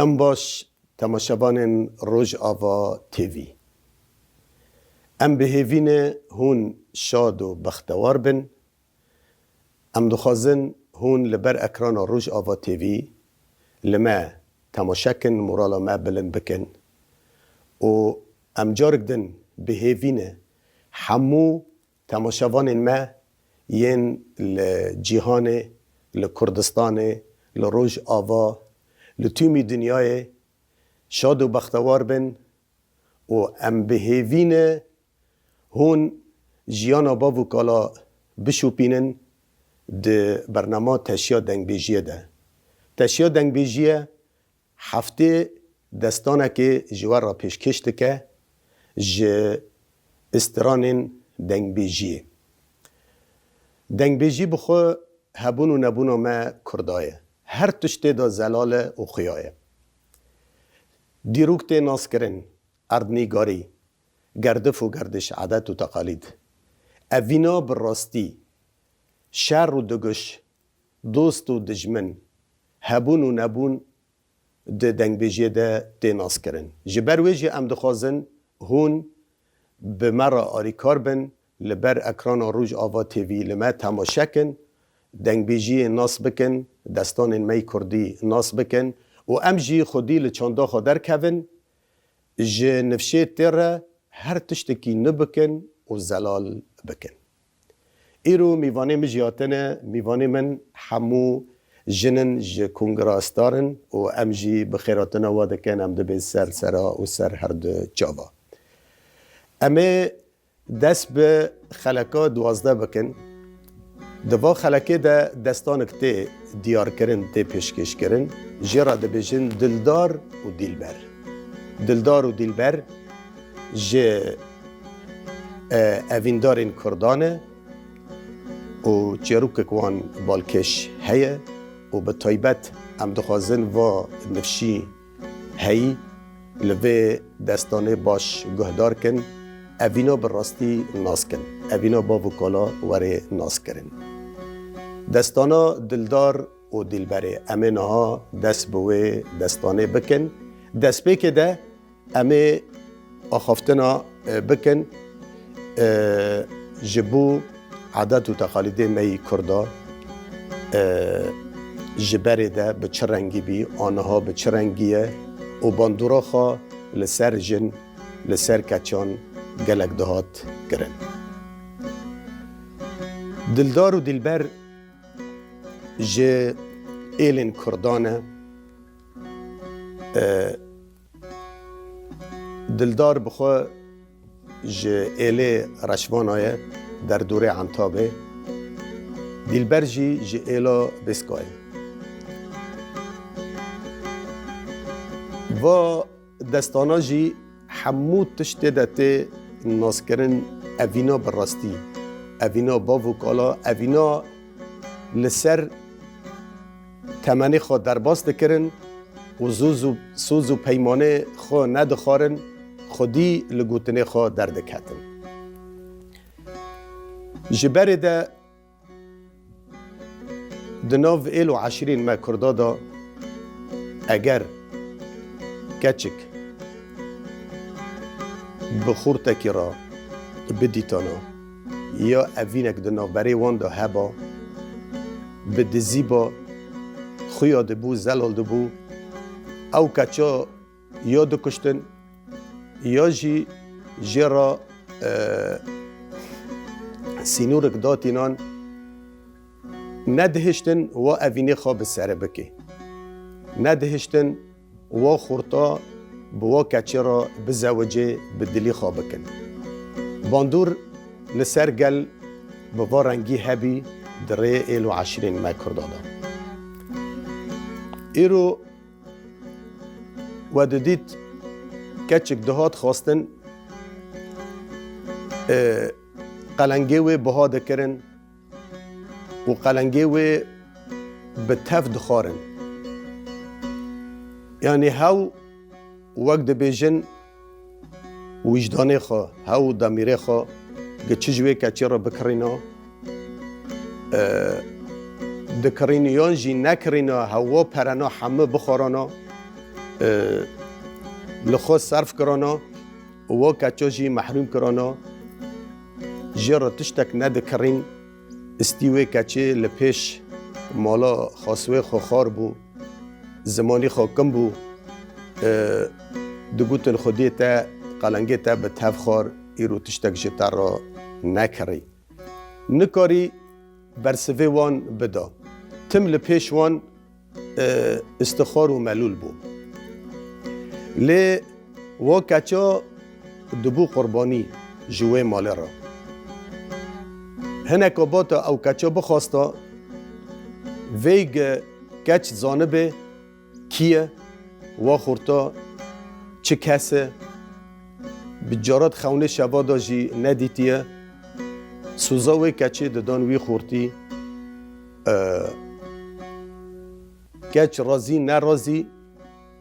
دم باش تماشاوان روج آوا تیوی. ام بهیوین هون شاد و بختوار بن. ام دخوازن هون لبر اکران روج آوا تیوی لما تماشاکن مورالا ما بلند بکن. و ام جارک دن بهیوین همو تماشاوان ما ین لجیهان لکردستان لروج آوا لتومی دنیای شاد و بختوار بن و ام بهیوین هون جیانا باو کالا بشوپینن ده برنامه تشیا دنگ بیجیه ده. تشیا دنگ بیجیه هفته دستانه که جوار را پیشکش که استرانین دنگ بیجیه. دنگ بیجی بخو هبون و نبون ما کردایه. هر تشته دا زلال و خیایه. دیروکت ناس کرن، اردنیگاری، گردف و گردش عادت و تقالید. اوینا براستی، شر و دگش، دوست و دجمن، هبون و نبون ده دنگ بیجیه ده ناس کرن. جبرویجی ام دخوازن هون به مرا آریکار بن لبر اکران روج آوا تیوی لما تماشاکن دنگ بیجی ناس بکن دستان می کردی ناس بکن و ام جی خودی لچاندا خودر کون جه نفشه تیره هر تشتکی نبکن و زلال بکن. ایرو میوانه مجیاتنه میوانه من همو جنن جه کنگراستارن و ام جی بخیراتنه وادکن ام دبی سر سرا و سر هر دو جاوا. امه دست به خلقا 12 بکن. دوا خلقه ده دستانک تی دیار کرن تی پیشکش کرن جرا ده بیجن دلدار و دیلبر. دلدار و دیلبر جه اویندارین کردانه و چیروک کوان بالکش هیه و به طایبت ام دخوازن و نفشی هی لوی دستانه باش گهدار کن اوینا براستی ناس کن. اوینا با وکالا وره ناس کرن. دستانا دلدار و دلبره امه ها دست بوه دستانه بکن. دست بکه ده امه آخافتنا بکن جبو عادت و تقالید می کرده جبره ده به چه رنگی بی آنها به چه رنگیه و باندورا خواه لسر جن لسر کچان گلک دهات کرن. دلدار و دلبر جه ایلین کردانه دلدار بخوا جه ایله رشوانایه در دوره عنتابه دلبر جه ایلا بسکای و دستانا جی همو تشته دته ناس کرن اوینا براستی اوینا با وکالا اوینا لسر تمنی خود درباست کرن و سوز و پیمانه خود ندخارن خودی لگوتنه خود درد کتن. جبر ده دناو ایل و عشرین ما کرده دا اگر کچک بخور تکی را بدیتانا یا اوینک دناو برای وان دا هبا بدزی با خویا دبو زلال دبو او کچا یا دکشتن یا جی را سینورک داتینان ندهشتن و اوینه خواب سره بکی ندهشتن و خورتا بوا کچه را بزوجه بدلی خواب بکن باندور لسر گل بوا رنگی هبی دره ایلو عشرین ما کردادا ایرو وددید کچک دهات خواستن قلنگه و بها دکرن و قلنگه و به تف دخارن یعنی هاو وقت بیجن وجدانه خوا هاو دمیره خوا گچجوه کچی را بکرینا دکرینیان جی نکرینا هوا پرنا همه بخورانا لخو صرف کرانا و کچا جی محروم کرانا جرا تشتک ندکرین استیوه کچه لپیش مالا خاصوه خوخار بو زمانی خوکم بو دگوتن خودی تا قلنگی تا به تفخار ایرو تشتک جتا را نکری نکاری برسوه وان بدا تم لپیش وان استخار و ملول بو لی و کچا دبو قربانی جوه ماله را هنک باتا او کچا بخواستا ویگ کچ زانبه کیه و خورتا چه کسه بجارات خونه شبادا جی ندیتیه سوزاوی کچه ددان وی خورتی کچ رازی نرازی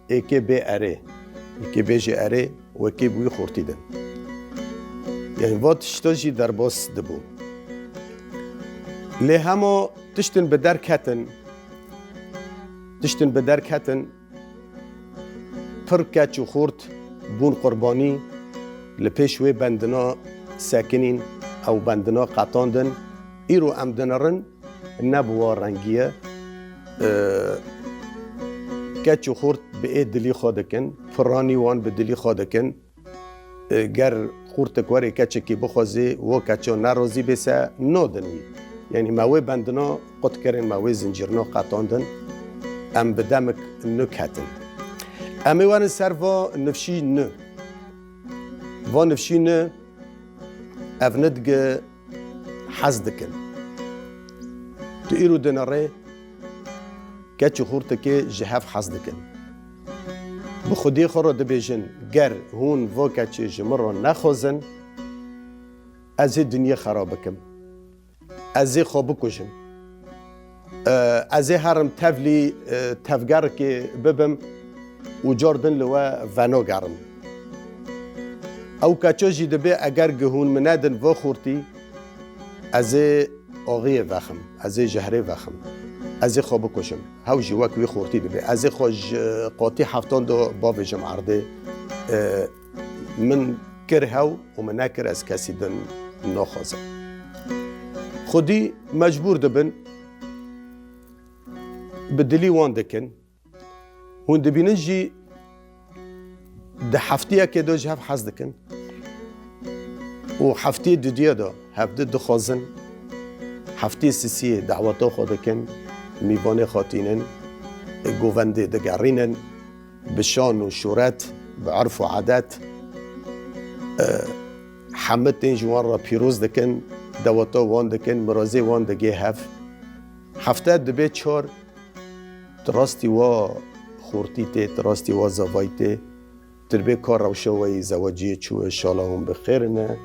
ایکه به اره ایکه بیجه اره و ایکه بوی خورتی دن یعنی وات شتاجی در باس دبو لی همه تشتن به در کتن پر کچ و خورد بون قربانی لپیش وی بندنا ساکنین او بندنا قطاندن ایرو امدنرن نبوا رنگیه کچ و خورد به دلی خودکن فرانی وان به دلی خودکن گر خورد کوری کچ کی بخوازی و کچا نرازی بسه نادنوی یعنی موی بندنا قط کرن موی زنجیرنا قطاندن ام بدمک نکتن امی وان سر و نفشی نه و نفشی نه افندگ حز دکن تو ایرو دناره کچ خورد که جهف حز دکن بخودی خورا دبیجن گر هون و کچ جمر را نخوزن از دنیا خرابکم از خواب کشم از هرم تفلی تفگر که ببم و جاردن لوا ونا گرم او کچا جی دبی اگر گهون منادن و خورتی از آغی وخم از جهره وخم از خواب کشم هاو جواک وی خورتی دبی از خوش قاطی هفتان دو باوجم عرده من کر هاو و من نکر از کسی دن نخوازم خودی مجبور دبن بدلی وان دکن هون دبینن جی ده هفتیه که دو جهف حز دکن و هفتی دودیه دا هفته دخوازن هفتی سیسی دعوتا خودکن میوان خاتینن گوونده دگرینن بشان و شورت بعرف و عادت حمد تین جوان را پیروز دکن دواتا وان دکن مرازی وان دگه هفته دبه چار تراستی و خورتی ته تراستی و زوای ته تربه کار روشوی زواجی چوه شالا هون بخیر نه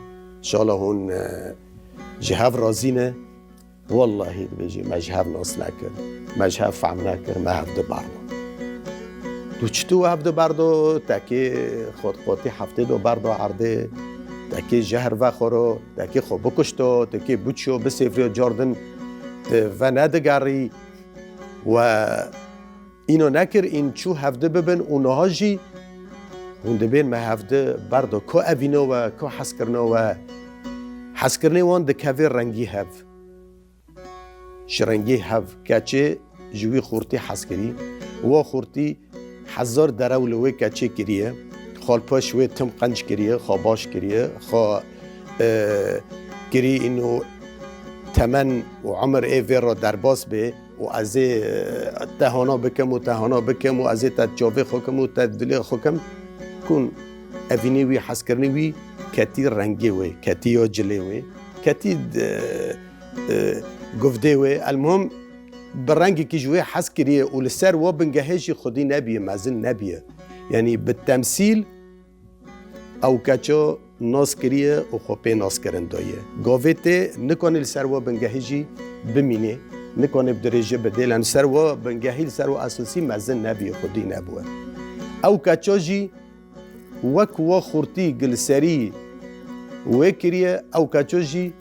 شالا هون جهاف رازی نه والله بجی مجهاف ناس نکر مجهاف فهم نکر ما هفته بردو دو چطو هفته بردو تاکی خود قاطی هفته دو بردو عرده تاکی جهر و خورو تاکی خوب بکشتو تاکی بودشو بسیفری جاردن و ندگاری و اینو نکر این چو هفته ببن اونها جی هونده بین ما هفته بردو که اوینو و که حس کرنو و حس کرنه وان دکوه رنگی هف شرنگی هف کچه جوی خورتی حس کری و خورتی هزار درولوی کچه کریه خالپاش وی تم قنج کریه خواباش کریه خواه کری اینو تمن و عمر ایوی را در باس به و از تهانا بکم و از تجاوه خوکم و تدلی خوکم کن اوینی وی حس کرنی وی کتی رنگی وی کتی یا جلی وی کتی گفته وی المهم برنگی که جوی حس کریه و لسر و بنگهشی خودی نبیه مزن نبیه یعنی بالتمثیل او کچا ناس کریه و خوبه ناس کرندایه گاوته نکنه لسر و بنگهشی بمینه نکنه بدرجه بده لان سر و بنگهیل سر و اساسی مزن نبیه خودی نبوه او کچا جی وک و خورتی گل سری و کریه او کچا جی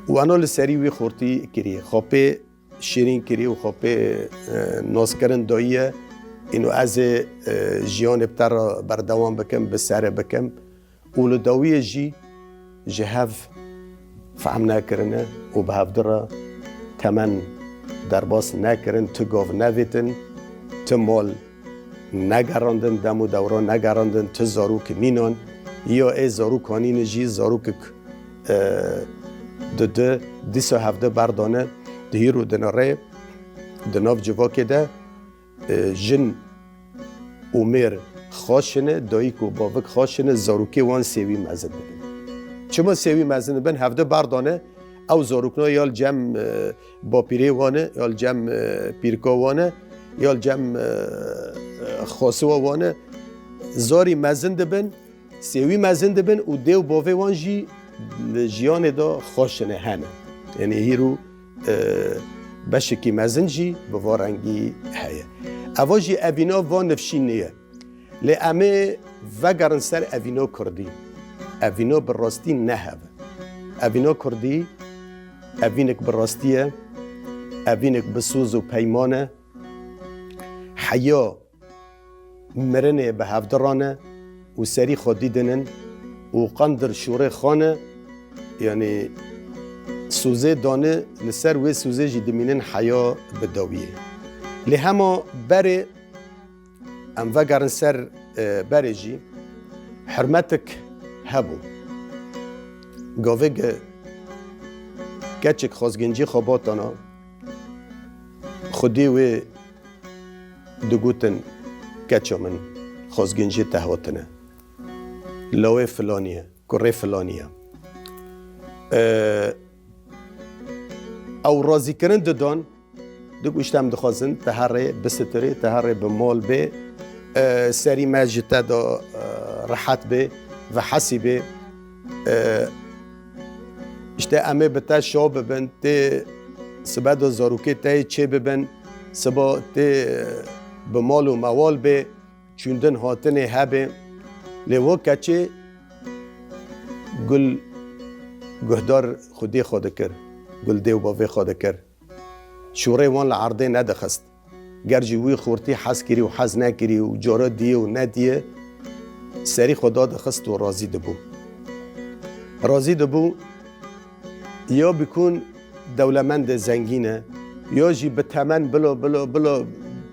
وانا لسری وی خورتی کریه خوبه شیرین کریه و خوبه ناس کرندایه اینو از جیان بتر بردوام بکم بسره بکم ولدوی جی جهف فهم نکرنه و به هفدره تمن درباس نکرن تو گاو نویتن تو مال نگراندن دم و دوران نگراندن تو زاروک نینان یا ای زاروک هانین جی زاروک ده دیسو هفته بردانه دهیرو دناره دناف جواکه ده جن اومیر خاشنه دایک و باوک خاشنه زاروکی وان سیوی مزن ببین چما سیوی مزن ببین هفته بردانه او زاروکنا یال جم با پیره وانه یال جم پیرکا وانه یال جم خاصوا وانه زاری مزن ببین سیوی مزن ببین و دیو باوی وان جی جیان دا خاشنه هنه یعنی هیرو بشکی مزن جی بوارنگی هیه اواجی اوینا وان نفشین نیه لی امه وگرن سر اوینا کردی اوینا براستی نهوه اوینا کردی اوینک براستیه اوینک بسوز و پیمانه حیا مرنه به هفدرانه و سری خودی دنن و قندر شوره خانه یعنی سوزه دانه لسر و سوزه جی دمینن حیا بداویه لی هما بره ام وگرن سر بره جی حرمتک هبو گاوه کچک خازگنجی خواباتانا خودی و دگوتن کچا من خازگنجی تهواتنه لاوه فلانیه کره فلانیه او رازی کرن دادان دگوشتم دخوازن تهره بستره تهره بمال به سری مجده دا راحت به و حسی به işte ame beta şov bibin te sebe da zarokê te çê bibin seba te bi mal û mewal bê çûndin hatinê hebe lê wek keçê gul guhdar xwedê xwe dikir gul dê û bavê xwe dikir şûrê wan li erdê nedixist ger jî wî xurtî hez kirî û hez nekirî û cara diye û nediye serî xwe dadixist û razî dibû razî dibû یا بکن دولمند زنگینه یا جی به تمن بلا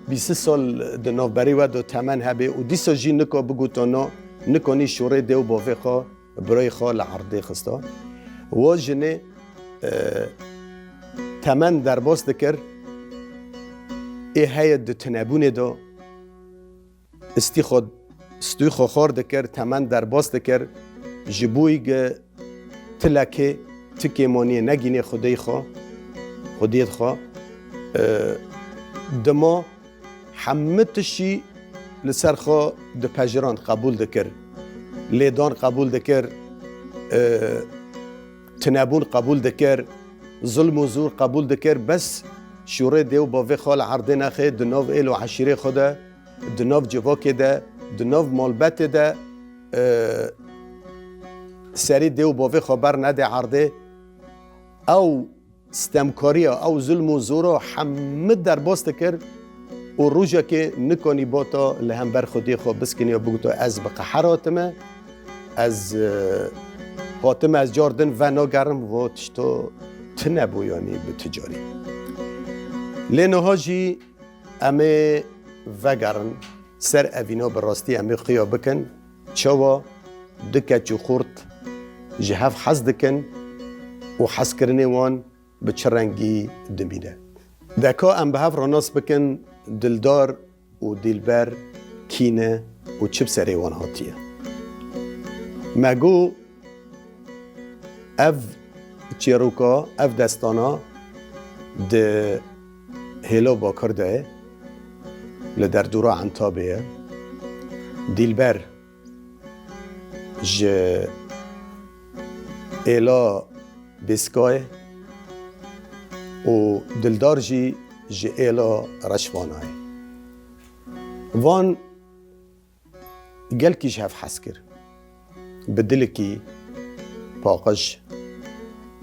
20 سال د نوبری و دو تمن هبه و دیسا جی نکا بگوتانا نکانی شوره دیو باوی خواه برای خواه لعرده خستا و جنه تمن در باز دکر ای هید د تنبونه دا استوی خواه دکر تمن در باز دکر جبوی گه تلکه تکیمانی نگینه خودیت خواه دما همه تشی لسر خواه د پجران قبول دکر لیدان قبول دکر تنبون قبول دکر ظلم و زور قبول دکر بس شوره دیو باوی خواه عرده نخه دناو ایل و عشیره خوده دناو جواک ده دناو مالبت ده سری دیو باوی خبر نده عرده او ستمکاریا او ظلم و زورا همه در باست کرد و روژا که نکنی باتا لهم بر خودی خواه بسکنی و بگوتا از بقحراتمه از حاتمه از جاردن و ناگرم و تشتا تنبو یعنی به تجاری لینه ها جی امه وگرن سر اوینا براستی امه خیا بکن چوا دکت جو خورد جهف حز دکن و حس کرنه وان به چه رنگی دمینه دکا ام به هف راناس بکن دلدار و دلبر کینه و چپ سری وان هاتیه مگو اف چیروکا اف دستانا ده هیلا با کرده لدر دورا عنتابه دلبر ایلا بسکای و دلدار جی ایلا رشوانای وان گل کیش هف حس کر بدلکی پاقش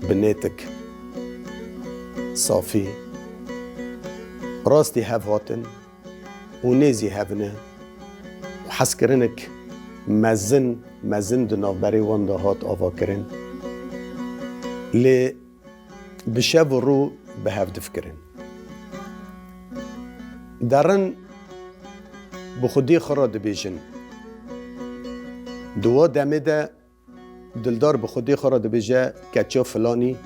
بنیتک صافی راستی هف هاتن و نیزی هفنه و حس کرنک مزن دنابری وان ده هات آوا کرن لی بشب و رو به هفدف کرن درن بخودی خرا دبیجن دوا دمه ده دلدار بخودی خرا دبیجه کچا فلانی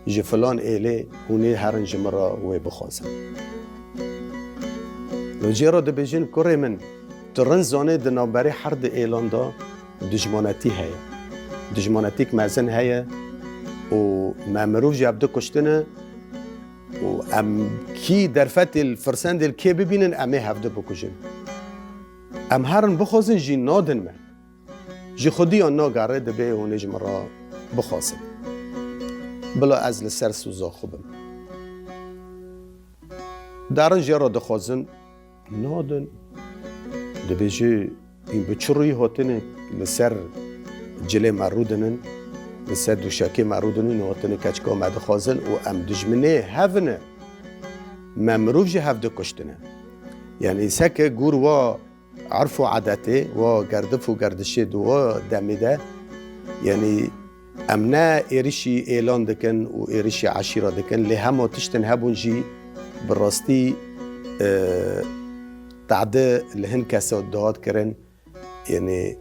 جه فلان ایله هونه هرن جمرا و بخوازن لو جیرا دبیجن کره من ترن زانه دنابری حرد ایلان دا دجمانتی هیا دجمانتیک مزن هیا و مامروف جابده کشتنه و ام کی در فت الفرسند الکی ببینن امه هفته بکشن ام هرن بخوازن جی نادن من جی خودی آن ناگره دبه هونه جمرا بخوازن بلا از لسر سوزا خوبم درن جیرا دخوازن نادن دبه جی این بچروی هاتنه لسر جله مرودنن لسر دوشاکی مرودنن هاتنه کچکا مده خوازن و ام دجمنه هفنه ممروف جی هفته کشتنه یعنی سکه گور و عرف و عادته و گردف و گردشه دو دمیده یعنی ام نه ایریشی اعلان دکن و ایریشی عشیره دکن لی همه تشتن هبون جی براستی تعده لهن کسا دهات کرن یعنی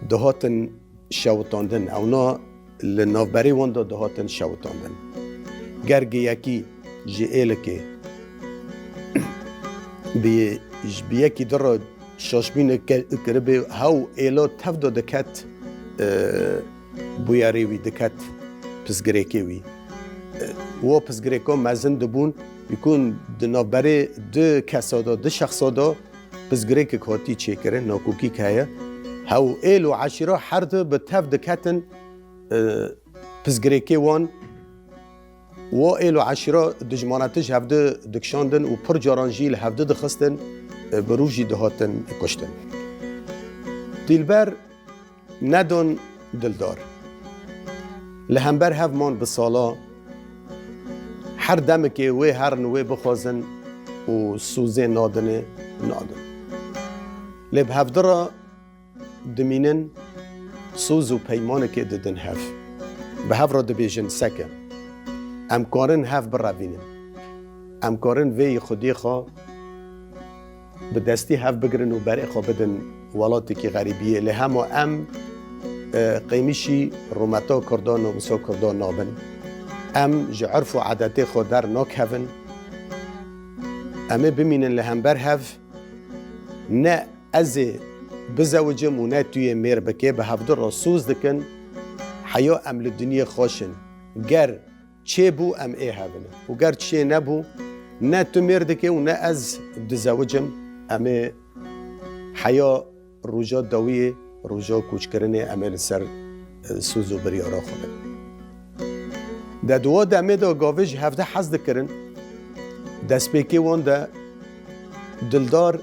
دهاتن شوتاندن او نا لنافبری وانده دهاتن شوتاندن گرگی یکی جی ایلکی بیکی در شاشبین کربه هاو ایلا تفدا دکت بویاری وی دکت پسگریکی وی و پسگریکا مزن دبون بیکن دنابره دو کسادا دو شخصادا پسگریک کاتی چه کرن ناکوکی که هیا هاو ایل و عشیره هر دو به تف دکتن پسگریکی وان و ایل و عشیره دجمانتش هفته دکشاندن و پر جارانجیل هفته دخستن بروجی دهاتن کشتن دیلبر ندون دلدار لهمبر هفمان بسالا هر دم که وی هر نوی بخوازن و سوزه نادن لب هفدرا دمینن سوز و پیمانه که ددن هف به هف را دبیجن سکه امکارن هف براوینن امکارن وی خودی خواه به دستی هف بگرن و برای خواه بدن ولاتی که غریبیه لی همه ام قیمیشی رومتا کردان و بسا کردان نابن ام جعرف و عادت خود در ناک هفن امه بمینن لهمبر هف نه از بزوجم و نه توی میر بکه به هفدر را سوز دکن حیا ام لدنیا خوشن گر چه بو ام ای هفنه و گر چه نبو نه تو میر دکه و نه از دزوجم امه حیا روژا داویه روژا کوچ کرنه امه لسر سوز و بریارا خوده ده دوا دمه دا گاوش هفته حزد کرن دست پیکی وان ده دلدار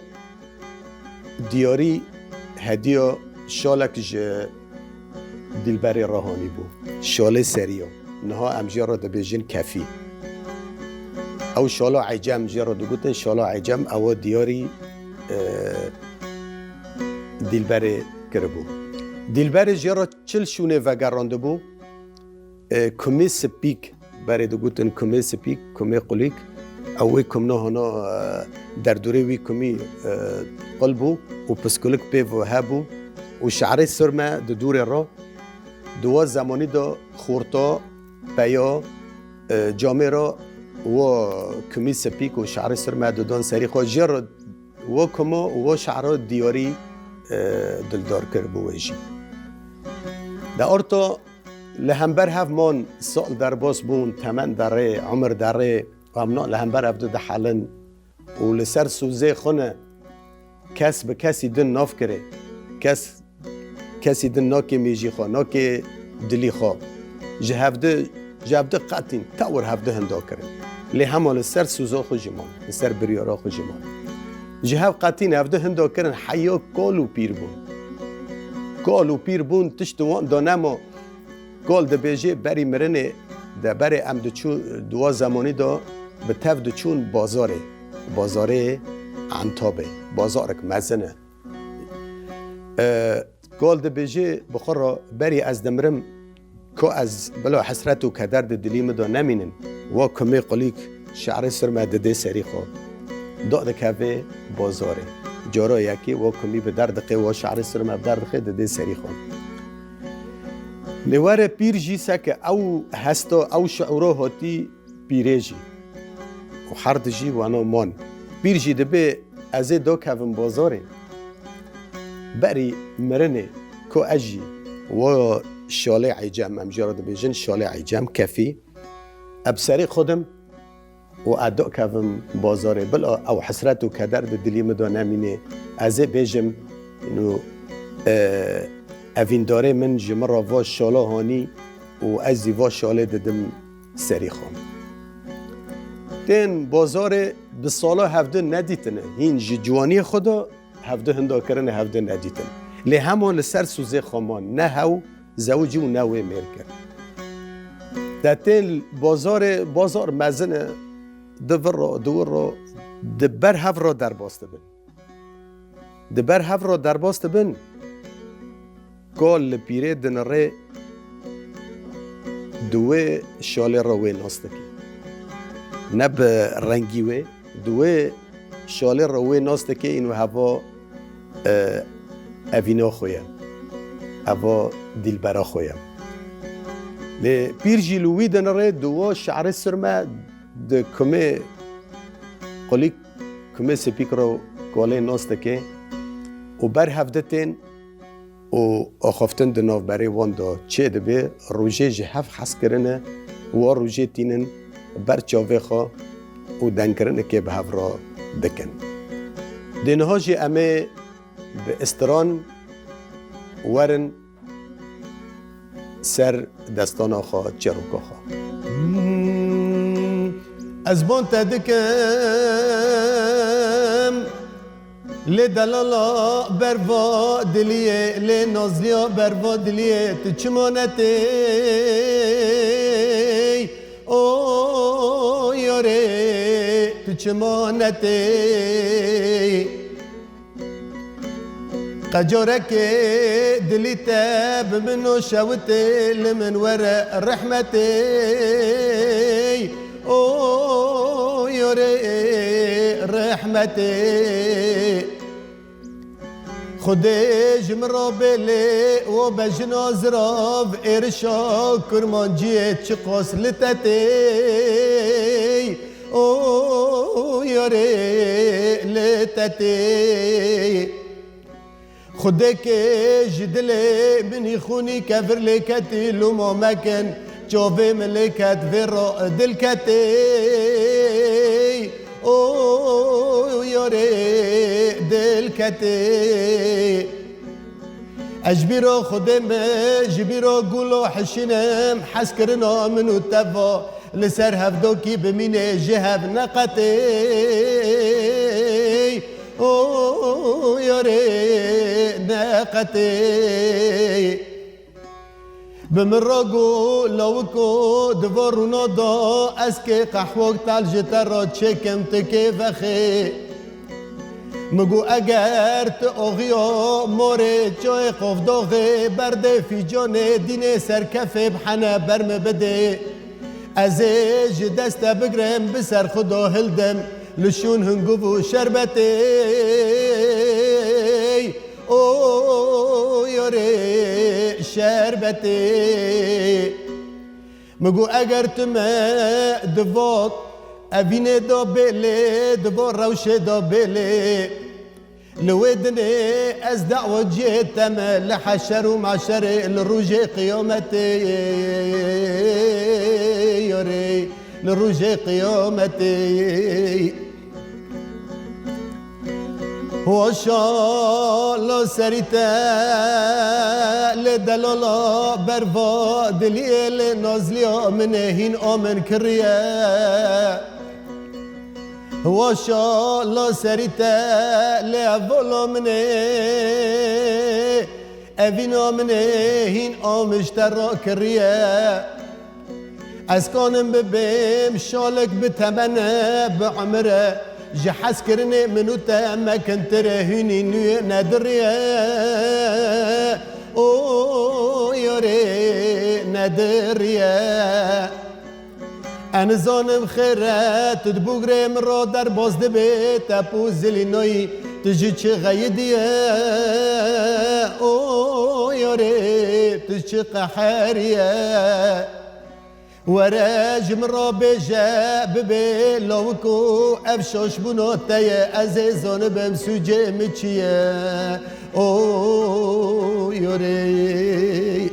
دیاری هدیه شالک جه دلبری راهانی بو شاله سریع نها امجارا ده بیجین کفی او شالا عجم جارا دو گوتن شالا عجم او دیاری دلبری کربو دلبری جارا چل شونه وگرانده بو کمی سپیک برای دو گوتن کمی سپیک کمی قلیک اوی کمنا هنا در دوره وی کمی قلبو و پسکولک پیو هبو و شعر سرمه دو دوره را دو زمانی دا خورتا بیا جامعه را و کمی سپیک و شعر سرمه دو دان سری خواه جر و کما و شعر دیاری دلدار کربو ویجی در ارتا لهمبر هف مان سال در باس بون تمن داره عمر داره امنا لهمبر هفته ده حالن و لسر سوزه خونه کس به کسی دن ناف کره کسی دن ناکه میجی خواه ناکه دلی خواه جهفده قطین تاور هفته هندا کره لی همه لسر سوزه خو جمان لسر بریارا خو جمان جهف قطین هفته هندا کرن حیا کالو پیر بون تشتوان دانما گال ده بیجه بری مرنه ده بری ام دو زمانی دا به تف دو چون بازاره عنتابه بازارك مزنه قال ده بيجي بخورا بری از دمرم که از بلا حسرت و کدر ده دلی مدا نمینن و کمی قلیک شعر سرمه ده سری خوا داده که بازاره جارا یکی و کمی به دردقه و شعر سرمه به دردقه ده سری خوا لواره پیر جی سکه او هستا او شعورا هاتی پیریجی و حرد جی وانا مان پیر جی ده به از دا که بازاره بری مرنه کو اجی و شاله عجم ام جارد بیجن شاله عجم کفی ابسری خودم و ادعا کفم بازاره بلا او حسرت و کدر دلی مدا نمینه از بیجم انو اوین داره من جمر و شاله هانی و ازی و شاله ددم سری خام تین بازار به سالا هفته ندیتنه هین جوانی خدا هفته هندا کرن هفته ندیتن لی همان لسر سوزه خامان نه هاو زوجی و نوه میر کرد دتین بازار مزنه دور را دبر هف را در باسته بین دبر هف را در باسته بین گال لپیره دنره دوه شاله را وی ناسته کی نه به رنگی وی دوه شاله را وی ناسته کی اینو هوا اوینا خویم هوا دلبرا خویم لی پیر جیلوی دنره دوا شعر سرمه ده کمه قلی کمه سپیک رو گاله ناسته که و بر هفته و آخافتن دناف برای وان دا چه ده به روژه جهف حس کرنه و روژه تینن بر چاوه خواه و دن کرنه که به هف را بکن دنها جه امه به استران ورن سر دستان آخوا چروک آخوا از بان تدکم لی دلالا بروا دلیه لی نازلیا بروا دلیه تو چمانتی او یاره تو چمانتی قجارك دلي تاب منو شاوتي لمن وراء رحمتي او يوري رحمتي خديج مرابلي وبجناز راف ارشا كرمان جيت شقوس لتتي او يوري لتتي خده که جدله منی خونی کفر لیکتی لما مکن جاوه ملیکت و را دل کتی او یاره دل کتی اجبی را خودم جبی را گلو حشینم حس کرنا منو تفا لسر هفدو کی بمینه جهب نقتی او یاره ناقتي بمراغو لوكو دوارونا دا اسكي قحوك تالج ترى تشكم تكي فخي مگو اگر تو اغيا موري جاي قف داغي برده في جاني دين سركفي بحنا برم بده ازيج دست بگرم بسر خدا هلدم لشون هنگو شربتي او یاره شربتی مگو اگر تمه دوات اوینه دا بله دوا روشه دا بله لودنه از دعوة جيتم لحشر ومعشر لروجي قيامتي يوري لروجي قيامتي وشالله سريتا لدلالا بروا دليل نازليا منهين آمن كريا وشالله سريتا لأولا منه أبينا منهين آمشترا كريا از کانم ببیم شالک بتمنه بعمره جحس كرني منو تما كنت رهيني ندريا او يوري ندريا أنا زانم خيرات تدبوغري من رو در باز دبيت أبو زلينوي تجي چه غيديا او يوري تجي قحاريا وراج من رو بجا ببي لوكو أبشوش بنوتايا عزيزان بمسوجي مچيا او يوري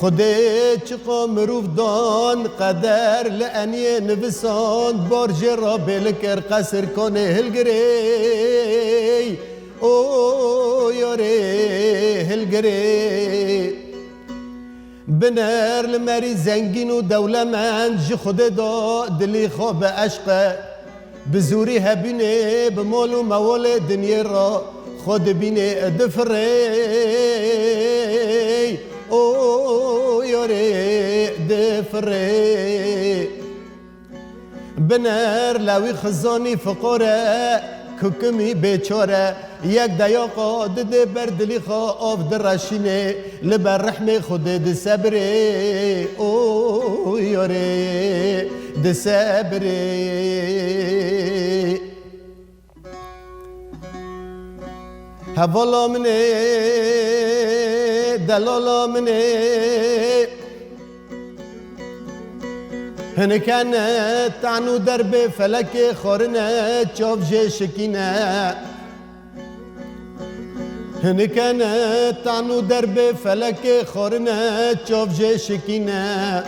خودی چقا مروف دان قدر لأنی نفسان بارج را بلکر قصر کنه هلگری او یاری هلگری بنر لمری زنگین و دولمند جی خود دا دلی خواب عشق بزوری هبینه بمال و موال دنیا را خود بینه دفری او يوري دفري بنر لوي خزاني فقورة كوكمي بيچورة يك داياقا دي بردلي خاف درشيني لبر رحمي خود دي صبري او يوري دي صبري هوالا مني دلالا مني هن كانت تعنو درب فلك خورنا تشوف جي شكينة هن كانت تعنو درب فلك خورنا تشوف جي شكينة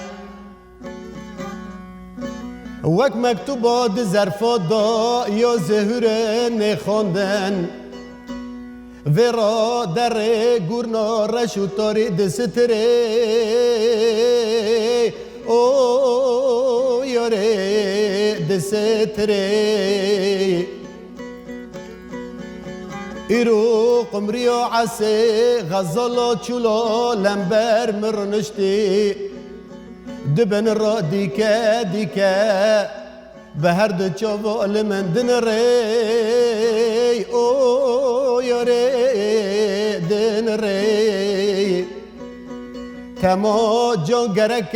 وك مكتوبات زرفات دا يا زهورن خوندن ورا در گورنا رشو تاری دستره او یاره دستره ایرو قمریا عسه غزالا چولا لمبر مرنشتی دبن را دیکه دیکه به هر دو چاوال من دن ری او یاره دن ری تما جان گرک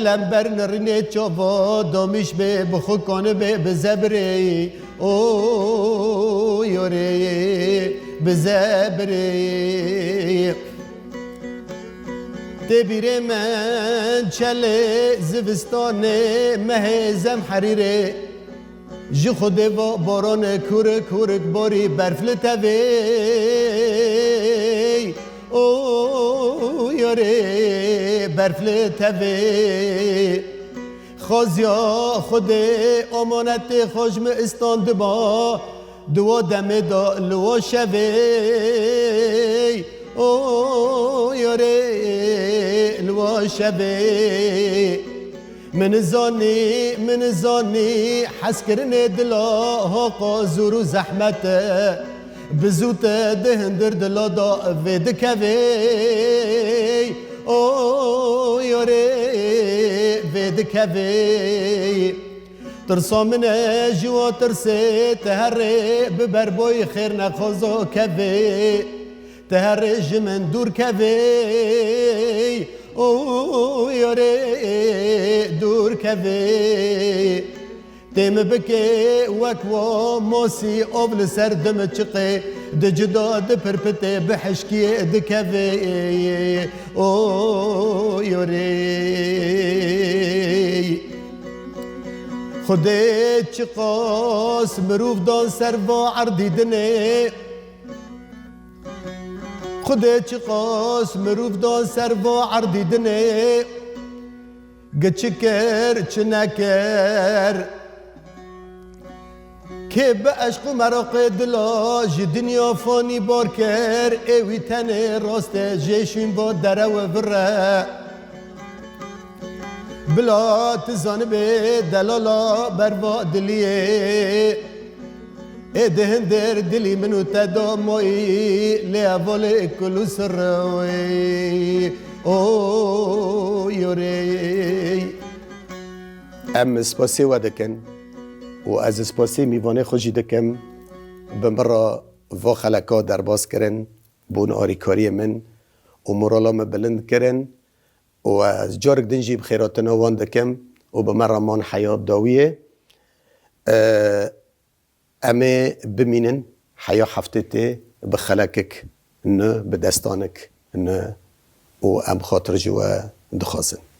لمبر نرینه چاوا دامیش به بخو کانه به بزبری او یاره بزبری تبیره من چله زوستانه مهزم حریره جی خود و باران کورک کورک باری برفل توی او یاره برفل توی خازیا خود امانت خوشم استاند با دو دم دا لوا شوی او یاره لوا شوی من زانی حس کرنه دلا ها قازور و زحمت بزوت دهندر دلا دا وید کوی او یاره وید کوی ترسا من جوا ترسه تهره ببر بوی خیر نخوزا کوی تهره من دور کوی او یاره دور کوی تیم بکه وکوا موسی اول سر دم چقه دجدا دپرپته بحشکیه دکوی او یاره خودی چقاس مروف دان سر و عردی دنه خودی چقاس مروف دان سر و عردی دنه گچکر چنکر که به عشق و مراق دلا جی دنیا فانی بار کر اوی تنه راست جیشون با دره و بره بلا تزانه به دلالا بروا دلیه دهندر دلی منو تداموی لیوال کلو سروی او یوری ام سپاسی ودکن و از سپاسی میوانه خوشی دکم بمرا و خلکا در باز کرن بون آریکاری من و مرالام بلند کرن و از جارک دنجی بخیراتنا وان دکم و بمرا مان حیات داویه امه بمینن حیا حفتته بخلکک نه بدستانک نه و ام خاطر جوا دخوازن